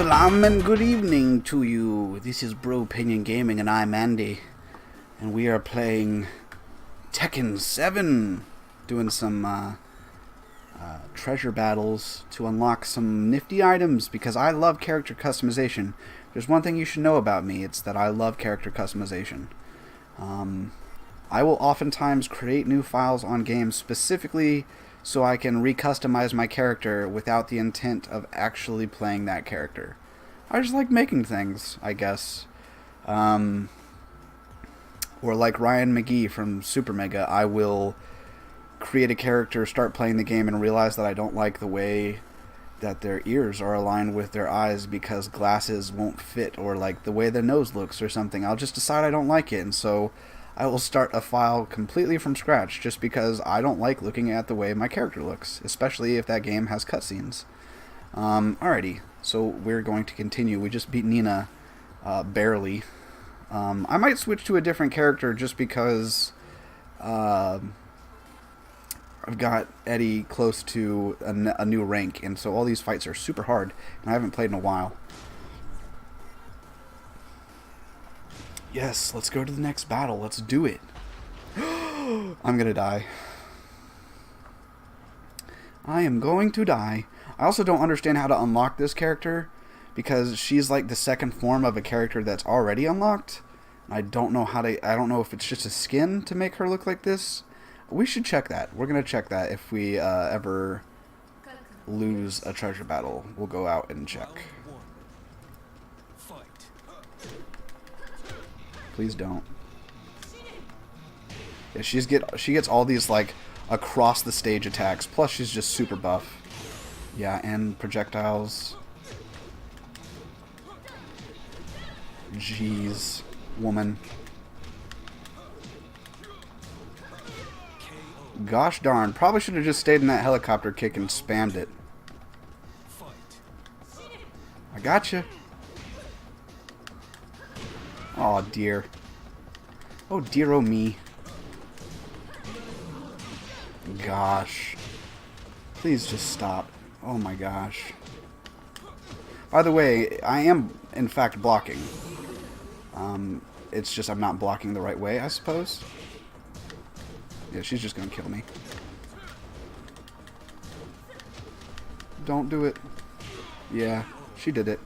Salam and good evening to you. This is Bro Opinion Gaming and I'm Andy. And we are playing Tekken 7. Doing some treasure battles to unlock some nifty items because I love character customization. There's one thing you should know about me. It's that I love character customization. I will oftentimes create new files on games specifically so I can recustomize my character without the intent of actually playing that character. I just like making things, I guess. Or like Ryan McGee from Super Mega, I will create a character, start playing the game, and realize that I don't like the way that their ears are aligned with their eyes because glasses won't fit, or like the way their nose looks or something. I'll just decide I don't like it, and so I will start a file completely from scratch just because I don't like looking at the way my character looks, especially if that game has cutscenes. Alrighty, so we're going to continue. We just beat Nina barely. I might switch to a different character just because I've got Eddie close to a new rank, and so all these fights are super hard, and I haven't played in a while. Yes, let's go to the next battle. Let's do it. I'm gonna die. I am going to die. I also don't understand how to unlock this character because she's like the second form of a character that's already unlocked. I don't know how to. I don't know if it's just a skin to make her look like this. We should check that. We're gonna check that if we ever lose a treasure battle. We'll go out and check. Please don't. Yeah, she gets all these like across the stage attacks. Plus, she's just super buff. Yeah, and projectiles. Jeez, woman. Gosh darn! Probably should have just stayed in that helicopter kick and spammed it. I gotcha. Oh dear. Oh dear, oh me. Gosh. Please just stop. Oh my gosh. By the way, I am in fact blocking. It's just I'm not blocking the right way, I suppose. Yeah, she's just gonna kill me. Don't do it. Yeah, she did it.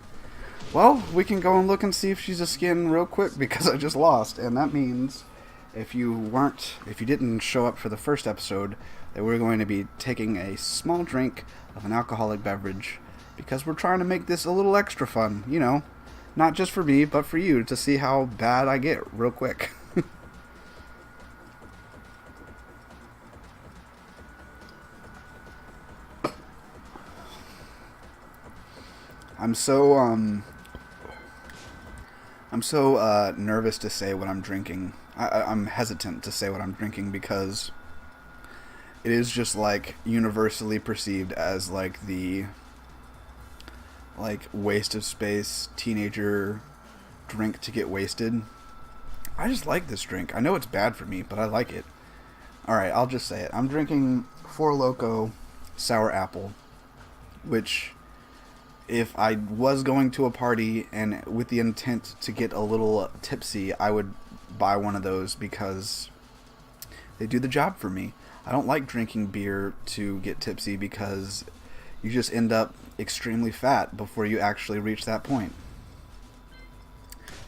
Well, we can go and look and see if she's a skin real quick because I just lost, and that means if you didn't show up for the first episode, that we're going to be taking a small drink of an alcoholic beverage because we're trying to make this a little extra fun, you know, not just for me, but for you to see how bad I get real quick. I'm so nervous to say what I'm drinking. I'm hesitant to say what I'm drinking because it is just like universally perceived as like the waste of space teenager drink to get wasted. I just like this drink. I know it's bad for me, but I like it. Alright, I'll just say it. I'm drinking Four Loko Sour Apple, which if I was going to a party and with the intent to get a little tipsy, I would buy one of those because they do the job for me. I don't like drinking beer to get tipsy because you just end up extremely fat before you actually reach that point.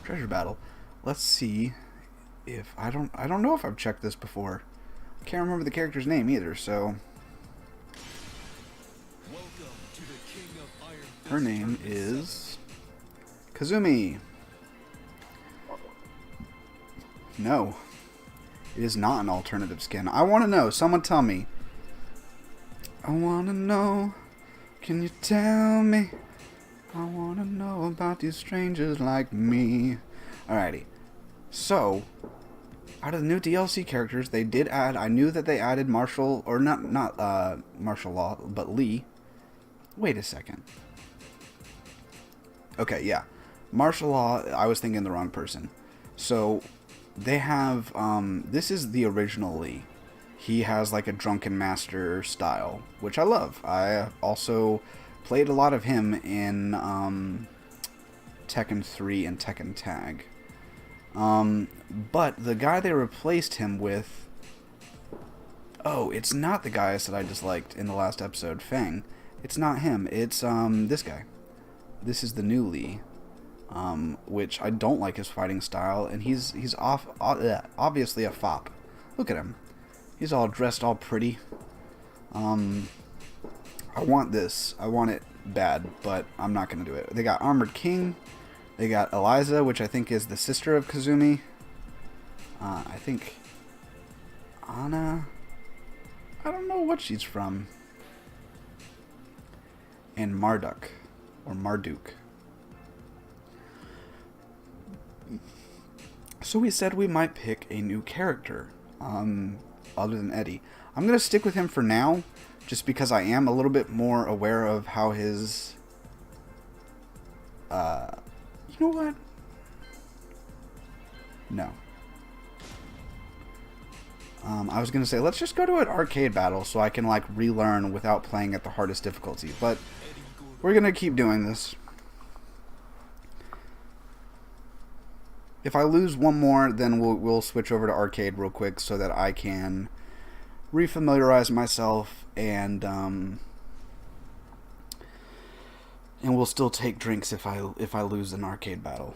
Treasure battle. Let's see if I don't know if I've checked this before. I can't remember the character's name either, so her name is Kazumi. No. It is not an alternative skin. I want to know. Someone tell me. I want to know. Can you tell me? I want to know about these strangers like me. Alrighty. So, out of the new DLC characters, they did add... I knew that they added Martial... Or not Martial Law, but Lee. Wait a second. Okay, yeah. Martial Law, I was thinking the wrong person. So, they have, this is the original Lee. He has like a drunken master style, which I love. I also played a lot of him in Tekken 3 and Tekken Tag. But the guy they replaced him with... Oh, it's not the guy I said I disliked in the last episode, Fang. It's not him. It's this guy. This is the new Lee. Which I don't like his fighting style, and he's obviously a fop. Look at him. He's all dressed all pretty. I want this. I want it bad, but I'm not going to do it. They got Armored King. They got Eliza, which I think is the sister of Kazumi. I think Anna. I don't know what she's from. And Marduk. Or Marduk. So we said we might pick a new character. Other than Eddie. I'm going to stick with him for now. Just because I am a little bit more aware of how his... you know what? No. I was going to say, let's just go to an arcade battle so I can, like, relearn without playing at the hardest difficulty. But we're going to keep doing this. If I lose one more, then we'll switch over to arcade real quick so that I can refamiliarize myself and we'll still take drinks if I lose an arcade battle.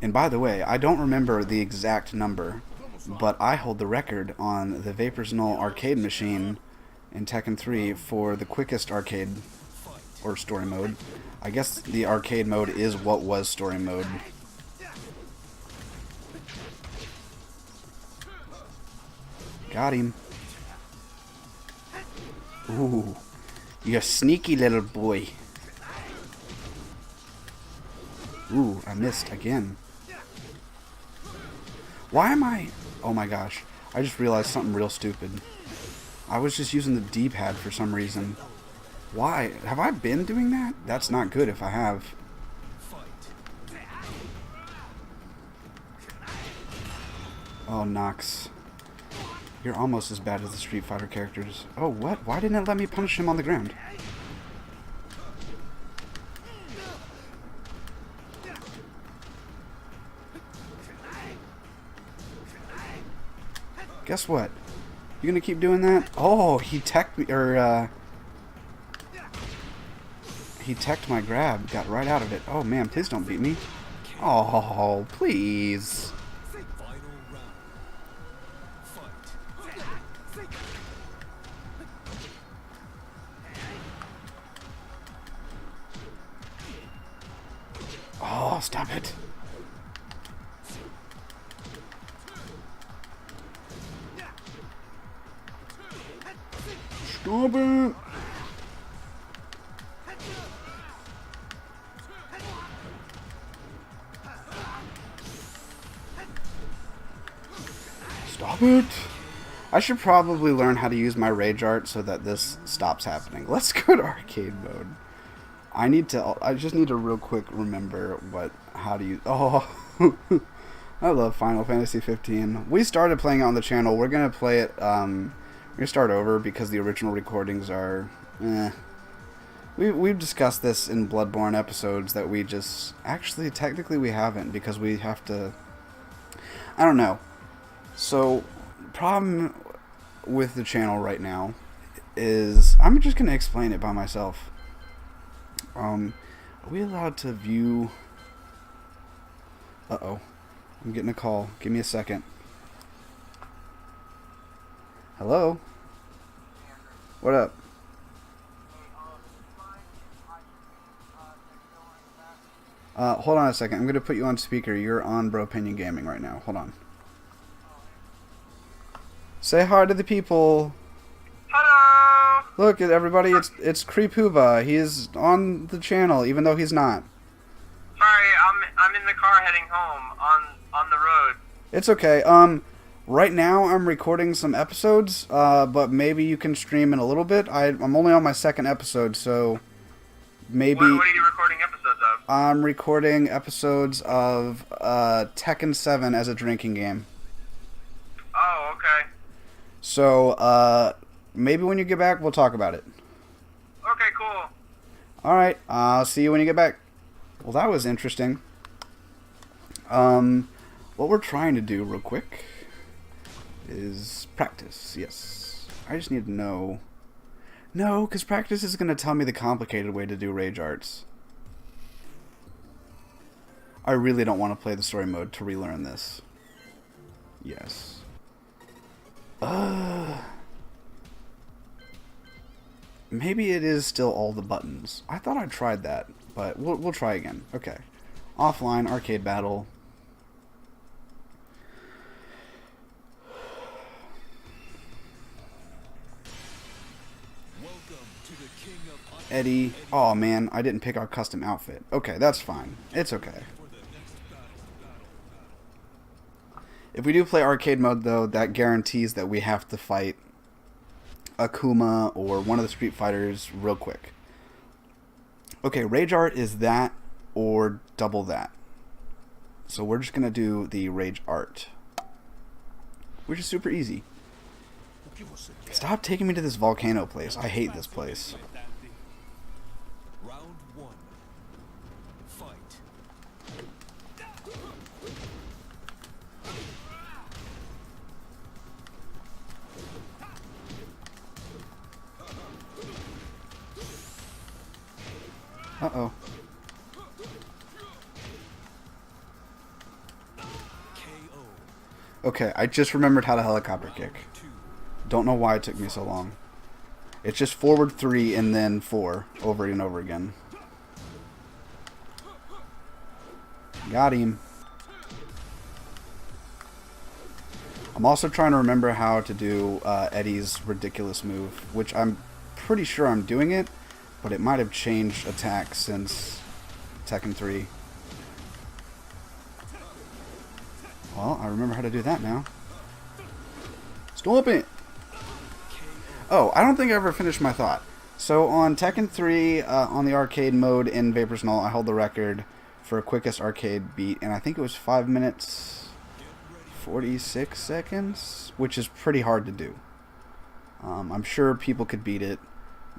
And by the way, I don't remember the exact number, but I hold the record on the Vaporsnol arcade machine in Tekken 3 for the quickest arcade or story mode. I guess the arcade mode is what was story mode. Got him. Ooh, you sneaky little boy. Ooh, I missed again. Why am I... Oh my gosh. I just realized something real stupid. I was just using the D-pad for some reason. Why? Have I been doing that? That's not good if I have. Oh, Nox. You're almost as bad as the Street Fighter characters. Oh, what? Why didn't it let me punish him on the ground? Guess what? You gonna keep doing that? Oh, he teched me, or, he teched my grab. Got right out of it. Oh, man, please don't beat me. Oh, please. Oh, stop it. Stop it. Stop it. I should probably learn how to use my rage art so that this stops happening. Let's go to arcade mode. I just need to real quick remember how to use... Oh, I love Final Fantasy 15. We started playing it on the channel. We're going to play it, we're going to start over because the original recordings are, We've discussed this in Bloodborne episodes that we just... Actually, technically we haven't because we have to... I don't know. So, problem with the channel right now is... I'm just going to explain it by myself. Are we allowed to view... Uh-oh. I'm getting a call. Give me a second. Hello? What up? Hold on a second. I'm going to put you on speaker. You're on Bro Opinion Gaming right now. Hold on. Say hi to the people. Hello. Look at everybody. It's Creepuba. He is on the channel, even though he's not. Sorry, I'm in the car heading home on the road. It's okay. Right now I'm recording some episodes. But maybe you can stream in a little bit. I'm only on my second episode, so maybe. What are you recording episodes of? I'm recording episodes of Tekken 7 as a drinking game. Oh, okay. So, maybe when you get back, we'll talk about it. Alright, I'll see you when you get back. Well, that was interesting. What we're trying to do real quick is practice, yes. I just need to know... No, because practice is going to tell me the complicated way to do rage arts. I really don't want to play the story mode to relearn this. Yes. Maybe it is still all the buttons. I thought I tried that, but we'll try again. Okay. Offline, arcade battle. Eddie. Oh man, I didn't pick our custom outfit. Okay, that's fine. It's okay. If we do play arcade mode though, that guarantees that we have to fight Akuma or one of the Street Fighters real quick. Okay, Rage Art is that or double that. So we're just going to do the Rage Art, which is super easy. Stop taking me to this volcano place. I hate this place. Round one. Fight. Uh-oh. Okay, I just remembered how to helicopter kick. Don't know why it took me so long. It's just forward 3 and then 4 over and over again. Got him. I'm also trying to remember how to do Eddie's ridiculous move, which I'm pretty sure I'm doing it, but it might have changed attack since Tekken 3. Well, I remember how to do that now. Stomp it! Oh, I don't think I ever finished my thought. So on Tekken 3, on the arcade mode in Vapor's Null, I held the record for quickest arcade beat, and I think it was 5 minutes 46 seconds, which is pretty hard to do. I'm sure people could beat it.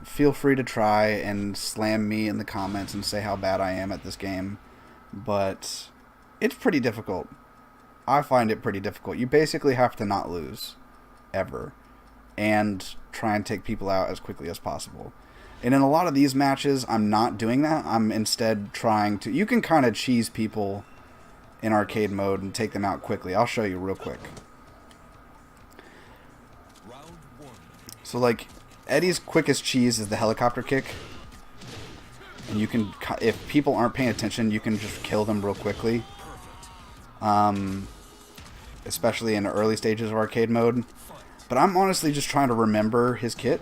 Feel free to try and slam me in the comments and say how bad I am at this game, but it's pretty difficult. I find it pretty difficult. You basically have to not lose, ever, and try and take people out as quickly as possible. And in a lot of these matches, I'm not doing that. I'm instead trying to... You can kind of cheese people in arcade mode and take them out quickly. I'll show you real quick. So, like, Eddie's quickest cheese is the helicopter kick. And you can... If people aren't paying attention, you can just kill them real quickly. Especially in the early stages of arcade mode. But I'm honestly just trying to remember his kit.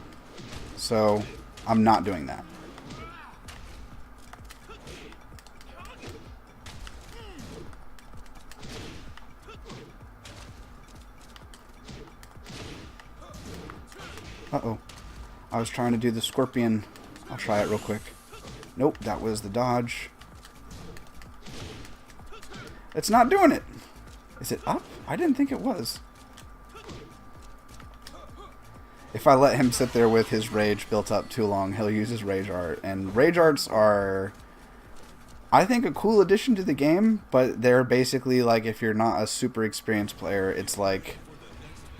So, I'm not doing that. Uh-oh. I was trying to do the scorpion. I'll try it real quick. Nope, that was the dodge. It's not doing it. Is it up? I didn't think it was. If I let him sit there with his rage built up too long, he'll use his rage art. And rage arts are, I think, a cool addition to the game, but they're basically like, if you're not a super experienced player, it's like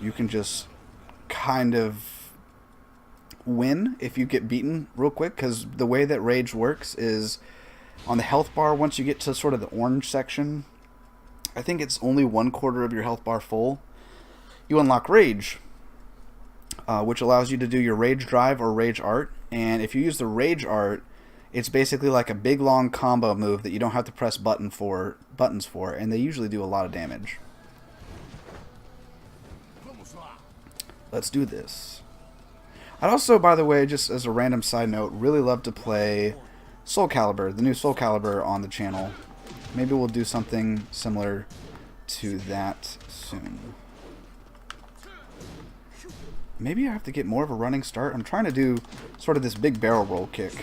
you can just kind of win if you get beaten real quick, because the way that rage works is on the health bar, once you get to sort of the orange section, I think it's only 1/4 of your health bar full, you unlock rage, which allows you to do your rage drive or rage art. And if you use the rage art, it's basically like a big long combo move that you don't have to press buttons for, and they usually do a lot of damage. Let's do this. I'd also, by the way, just as a random side note, really love to play Soul Calibur, the new Soul Calibur on the channel. Maybe we'll do something similar to that soon. Maybe I have to get more of a running start. I'm trying to do sort of this big barrel roll kick.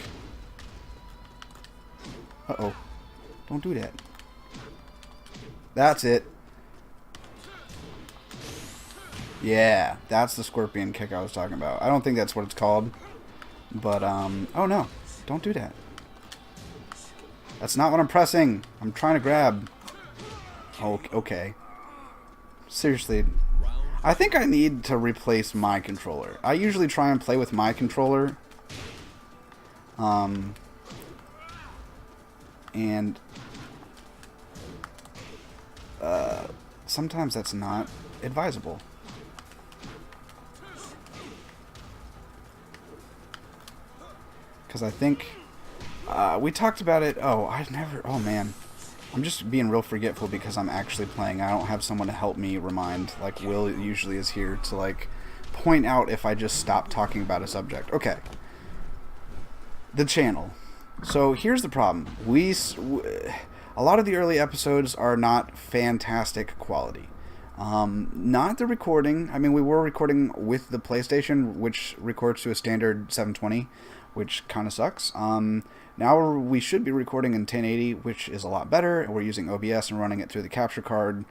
Uh-oh. Don't do that. That's it. Yeah, that's the scorpion kick I was talking about. I don't think that's what it's called. But, oh no. Don't do that. That's not what I'm pressing. I'm trying to grab. Oh, okay. Seriously. I think I need to replace my controller. I usually try and play with my controller. And sometimes that's not advisable. Because I think we talked about it. Oh, man. I'm just being real forgetful because I'm actually playing. I don't have someone to help me remind, like Will usually is here to like point out if I just stop talking about a subject. Okay. The channel. So here's the problem. A lot of the early episodes are not fantastic quality. Not the recording. I mean, we were recording with the PlayStation, which records to a standard 720, which kind of sucks. Now we should be recording in 1080, which is a lot better, and we're using OBS and running it through the capture card.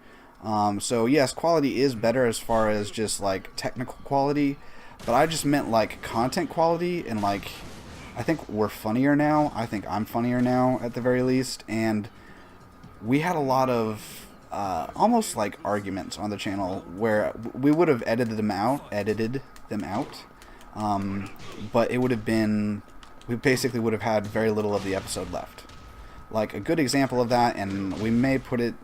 So yes, quality is better as far as just like technical quality, but I just meant like content quality, and like I think we're funnier now. I think I'm funnier now at the very least, and we had a lot of almost like arguments on the channel where we would have edited them out, but it would have been, we basically would have had very little of the episode left. Like a good example of that, and we may put it,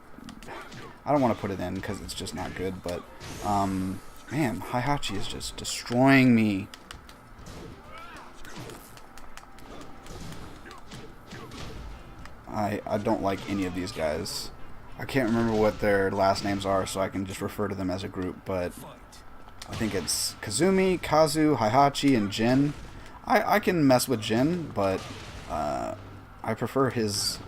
I don't want to put it in because it's just not good, but man, Heihachi is just destroying me. I don't like any of these guys. I can't remember what their last names are, so I can just refer to them as a group, but I think it's Kazumi, Kazu, Heihachi, and Jin. I can mess with Jin, but I prefer his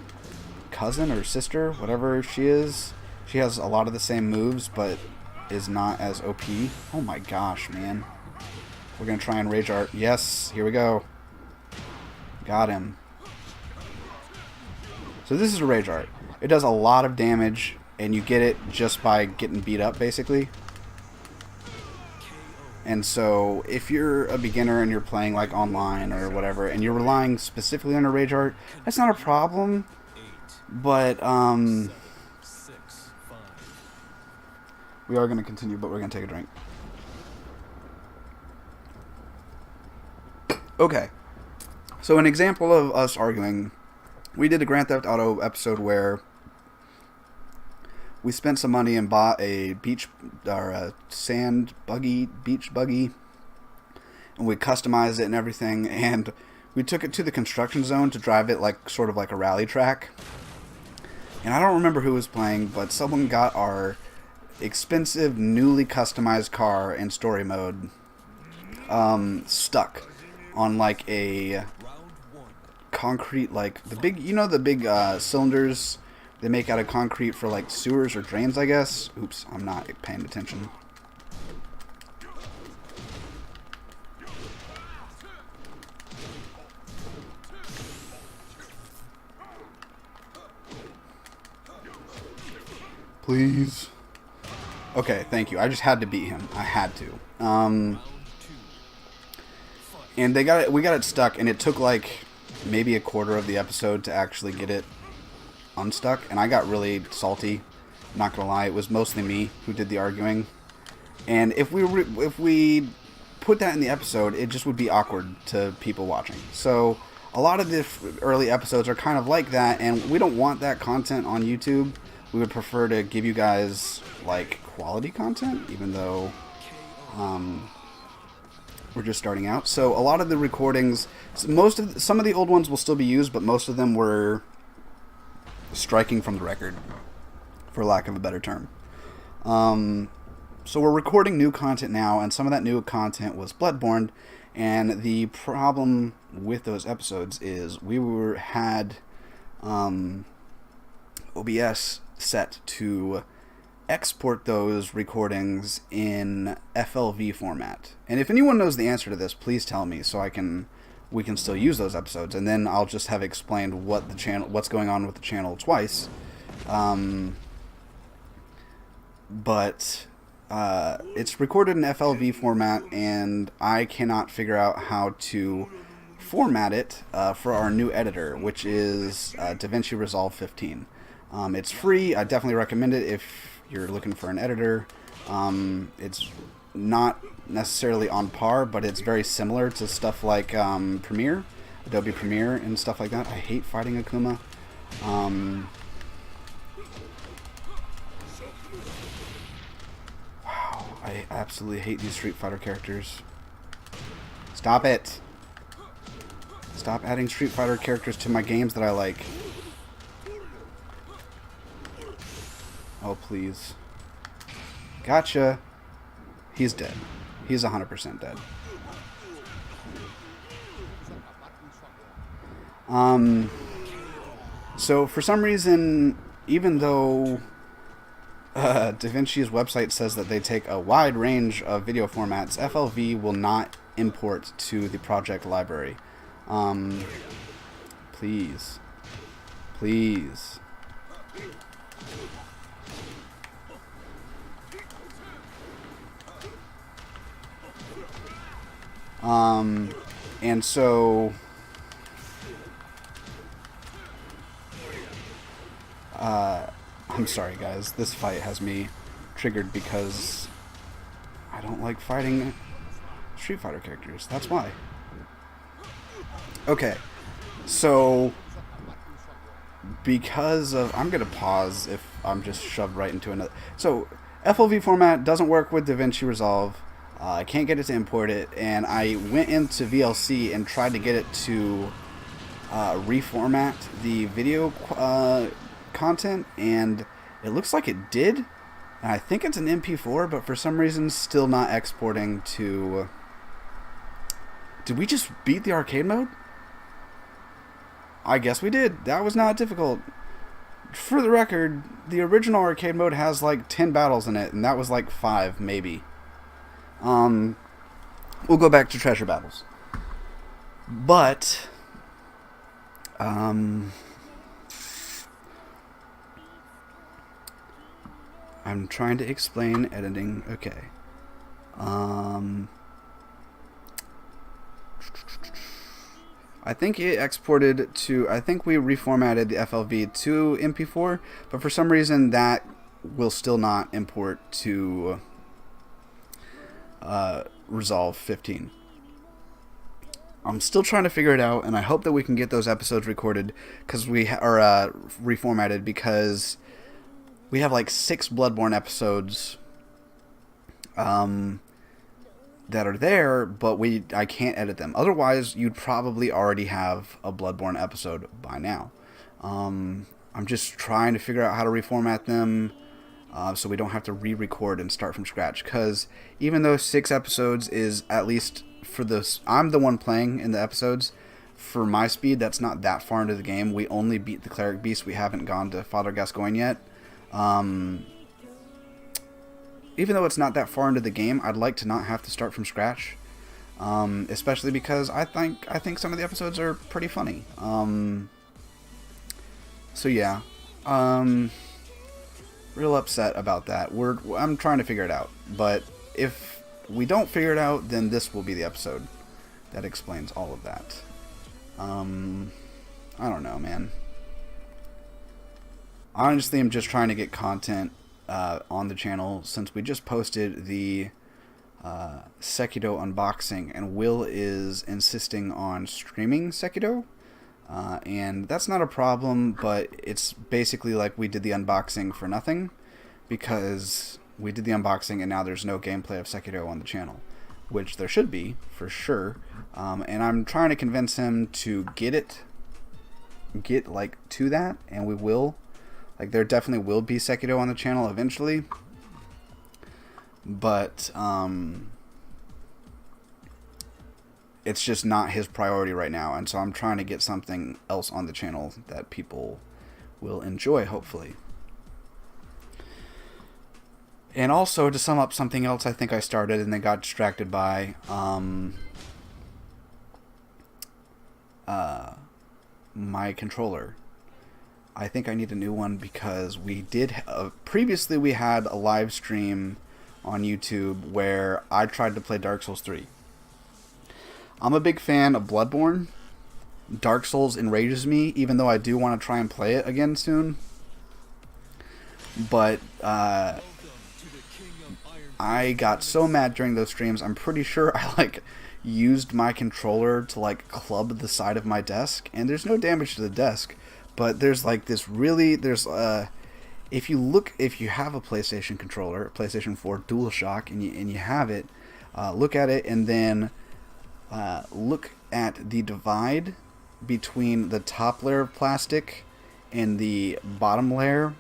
cousin or sister, whatever she is. She has a lot of the same moves, but is not as OP. Oh my gosh, man. We're going to try and rage art. Yes, here we go. Got him. So this is a rage art. It does a lot of damage, and you get it just by getting beat up, basically. And so if you're a beginner and you're playing like online or whatever, and you're relying specifically on a rage art, that's not a problem. But we are going to continue, but we're going to take a drink. Okay. So an example of us arguing, we did a Grand Theft Auto episode where we spent some money and bought a beach or a beach buggy, and we customized it and everything, and we took it to the construction zone to drive it like sort of like a rally track. And I don't remember who was playing, but someone got our expensive, newly customized car in story mode stuck on like a concrete, like the big, you know, the big cylinders they make out of concrete for like sewers or drains, I guess. Oops, I'm not paying attention. Please. Okay, thank you. I just had to beat him. I had to. And we got it stuck, and it took like maybe a quarter of the episode to actually get it unstuck, and I got really salty. Not gonna lie, it was mostly me who did the arguing. And if we put that in the episode, it just would be awkward to people watching. So a lot of the early episodes are kind of like that, and we don't want that content on YouTube. We would prefer to give you guys like quality content, even though we're just starting out. So a lot of the recordings, some of the old ones will still be used, but most of them were striking from the record, for lack of a better term. So we're recording new content now, and some of that new content was Bloodborne, and the problem with those episodes is we had OBS set to export those recordings in FLV format. And if anyone knows the answer to this, please tell me so we can still use those episodes, and then I'll just have explained what's going on with the channel twice. But it's recorded in FLV format, and I cannot figure out how to format it for our new editor, which is DaVinci Resolve 15. It's free. I definitely recommend it if you're looking for an editor. It's not necessarily on par, but it's very similar to stuff like Premiere, Adobe Premiere, and stuff like that. I hate fighting Akuma. Wow, I absolutely hate these Street Fighter characters. Stop it! Stop adding Street Fighter characters to my games that I like. Oh, please. Gotcha! He's dead. He's 100% dead. So for some reason, even though DaVinci's website says that they take a wide range of video formats, FLV will not import to the project library. Please. Please. And so I'm sorry guys, this fight has me triggered because I don't like fighting Street Fighter characters. That's why. Okay, so because of, I'm gonna pause if I'm just shoved right into another. So FLV format doesn't work with DaVinci Resolve. I can't get it to import it, and I went into VLC and tried to get it to reformat the video content, and it looks like it did. And I think it's an MP4, but for some reason still not exporting to... Did we just beat the arcade mode? I guess we did. That was not difficult. For the record, the original arcade mode has like 10 battles in it, and that was like 5 maybe. We'll go back to treasure battles. But I'm trying to explain editing. Okay. I think it exported to, I think we reformatted the FLV to MP4, but for some reason that will still not import to Resolve 15. I'm still trying to figure it out, and I hope that we can get those episodes recorded because we are reformatted, because we have like 6 Bloodborne episodes that are there, but I can't edit them. Otherwise, you'd probably already have a Bloodborne episode by now. I'm just trying to figure out how to reformat them so we don't have to re-record and start from scratch. Because even though 6 episodes is, at least for this, I'm the one playing in the episodes. For my speed, that's not that far into the game. We only beat the Cleric Beast. We haven't gone to Father Gascoigne yet. Even though it's not that far into the game, I'd like to not have to start from scratch, especially because I think some of the episodes are pretty funny. So yeah, real upset about that. I'm trying to figure it out, but if we don't figure it out, then this will be the episode that explains all of that. I don't know, man. Honestly, I'm just trying to get content on the channel, since we just posted the Sekiro unboxing, and Will is insisting on streaming Sekiro, and that's not a problem, but it's basically like we did the unboxing for nothing, because we did the unboxing and now there's no gameplay of Sekiro on the channel, which there should be for sure. And I'm trying to convince him to get like to that, and we will. Like, there definitely will be Sekiro on the channel eventually, but it's just not his priority right now, and so I'm trying to get something else on the channel that people will enjoy, hopefully. And also, to sum up something else I think I started and then got distracted by, my controller. I think I need a new one, because we did previously we had a live stream on YouTube where I tried to play Dark Souls 3. I'm a big fan of Bloodborne. Dark Souls enrages me, even though I do want to try and play it again soon. But I got so mad during those streams. I'm pretty sure I like used my controller to like club the side of my desk, and there's no damage to the desk, but there's like this really if you have a PlayStation controller, PlayStation 4 DualShock, and you have it, look at it, and then look at the divide between the top layer of plastic and the bottom layer,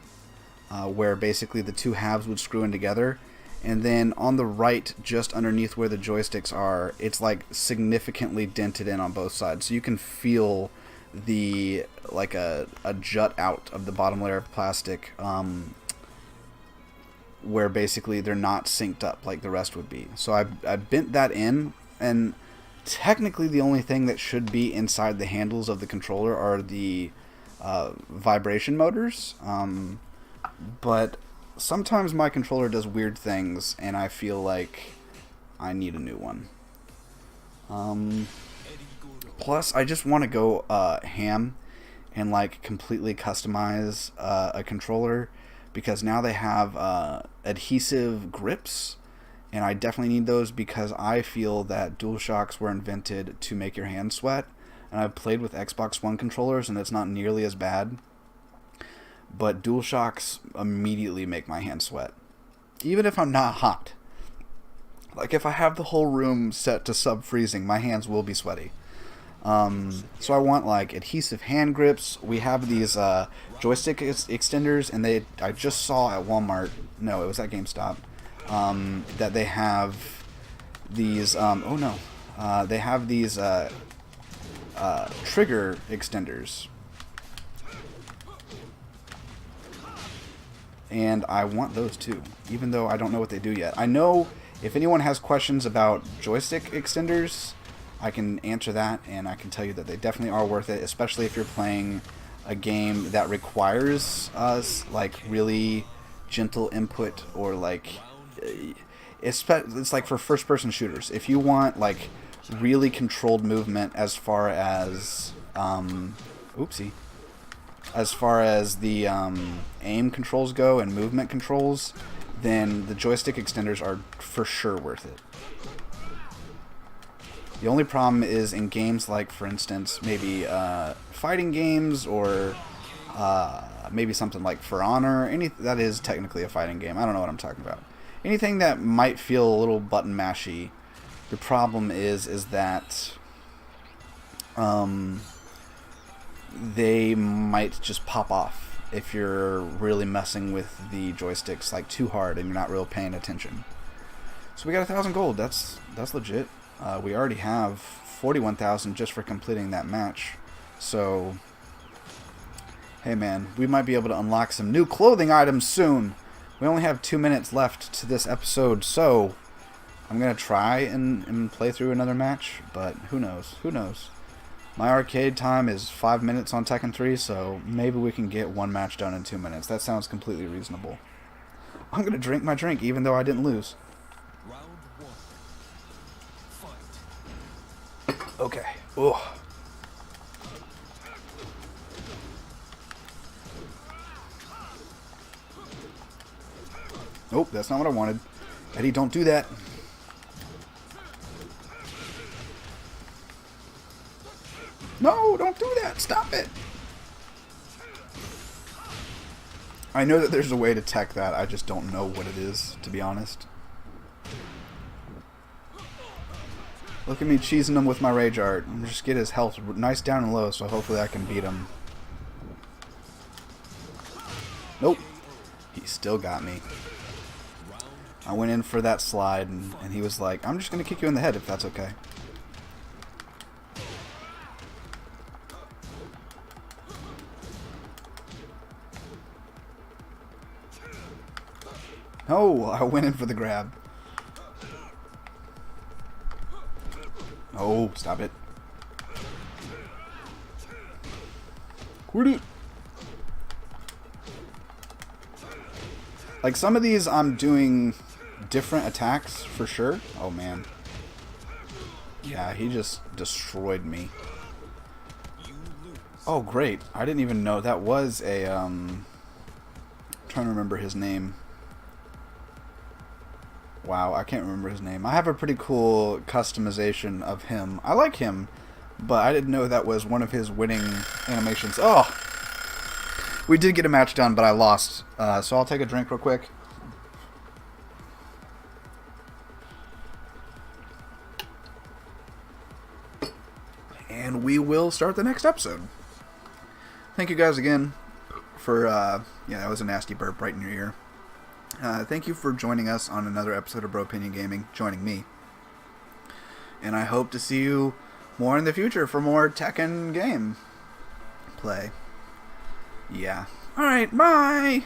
where basically the two halves would screw in together. And then on the right, just underneath where the joysticks are, it's like significantly dented in on both sides. So you can feel the like a jut out of the bottom layer of plastic, where basically they're not synced up like the rest would be. So I bent that in, and technically the only thing that should be inside the handles of the controller are the vibration motors. But sometimes my controller does weird things, and I feel like I need a new one. Plus, I just want to go ham and like completely customize a controller, because now they have adhesive grips, and I definitely need those because I feel that DualShocks were invented to make your hands sweat. And I've played with Xbox One controllers, and it's not nearly as bad. But DualShocks immediately make my hands sweat, even if I'm not hot. Like if I have the whole room set to sub-freezing, my hands will be sweaty. So I want like adhesive hand grips. We have these joystick extenders, and I just saw at Walmart. No, it was at GameStop. That they have these. They have these trigger extenders. And I want those too, even though I don't know what they do yet. I know if anyone has questions about joystick extenders, I can answer that, and I can tell you that they definitely are worth it, especially if you're playing a game that requires like really gentle input, or like it's like for first-person shooters. If you want like really controlled movement as far as as far as the aim controls go and movement controls, then the joystick extenders are for sure worth it. The only problem is in games like, for instance, maybe fighting games, or maybe something like For Honor. That is technically a fighting game. I don't know what I'm talking about. Anything that might feel a little button mashy. The problem is that they might just pop off if you're really messing with the joysticks like too hard and you're not real paying attention. So we got 1,000 gold. That's legit. We already have 41,000 just for completing that match. So hey man, we might be able to unlock some new clothing items soon. We only have 2 minutes left to this episode, so I'm gonna try and play through another match, but who knows? Who knows? My arcade time is 5 minutes on Tekken 3, so maybe we can get one match done in 2 minutes. That sounds completely reasonable. I'm going to drink my drink, even though I didn't lose. Round one. Fight. Okay. Ugh. Nope, that's not what I wanted. Eddie, don't do that. No, don't do that. Stop it. I know that there's a way to tech that. I just don't know what it is, to be honest. Look at me cheesing him with my rage art. And just get his health nice down and low, so hopefully I can beat him. Nope. He still got me. I went in for that slide, and he was like, I'm just going to kick you in the head if that's okay. No, I went in for the grab. Oh, stop it. Quit it. Like, some of these I'm doing different attacks for sure. Oh, man. Yeah, he just destroyed me. You lose. Oh, great. I didn't even know that was a, trying to remember his name. Wow, I can't remember his name. I have a pretty cool customization of him. I like him, but I didn't know that was one of his winning animations. Oh! We did get a match done, but I lost. So I'll take a drink real quick. And we will start the next episode. Thank you guys again for, yeah, that was a nasty burp right in your ear. Thank you for joining us on another episode of Bro Opinion Gaming, joining me. And I hope to see you more in the future for more Tekken game play. Yeah. Alright, bye!